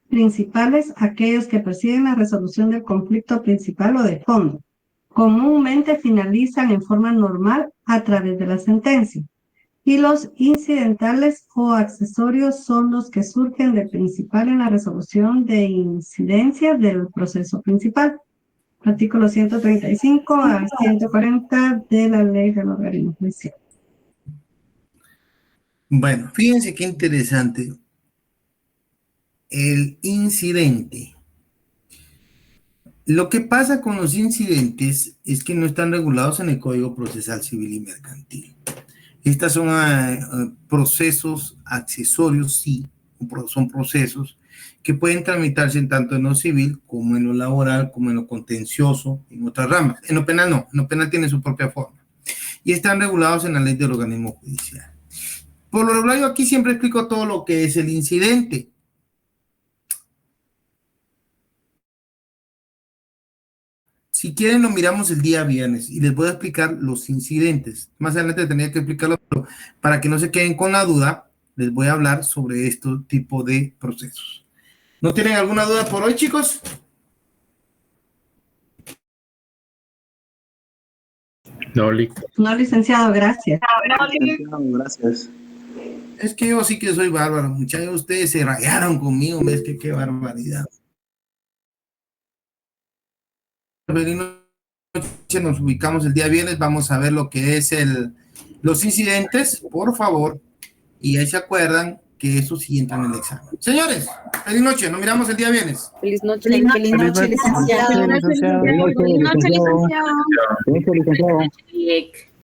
principales aquellos que persiguen la resolución del conflicto principal o de fondo. Comúnmente finalizan en forma normal a través de la sentencia. Y los incidentales o accesorios son los que surgen de principal en la resolución de incidencias del proceso principal. Artículo 135 a 140 de la Ley del Organismo Judicial. Bueno, fíjense qué interesante. El incidente. Lo que pasa con los incidentes es que no están regulados en el Código Procesal Civil y Mercantil. Estas son procesos accesorios, sí, son procesos que pueden tramitarse tanto en lo civil como en lo laboral, como en lo contencioso, en otras ramas. En lo penal no, en lo penal tiene su propia forma. Y están regulados en la Ley del Organismo Judicial. Por lo regular, yo aquí siempre explico todo lo que es el incidente. Si quieren, lo miramos el día viernes y les voy a explicar los incidentes. Más adelante tendría que explicarlo, pero para que no se queden con la duda, les voy a hablar sobre este tipo de procesos. ¿No tienen alguna duda por hoy, chicos? No, licenciado, gracias. Gracias. Es que yo sí que soy bárbaro, muchachos. Ustedes se rayaron conmigo, ¿ves? Que qué barbaridad. Nos ubicamos el día viernes, vamos a ver lo que es los incidentes, por favor, y ahí se acuerdan que eso sí entra en el examen. Señores, feliz noche, nos miramos el día viernes. Feliz noche, licenciado. licenciado. Feliz noche, licenciado.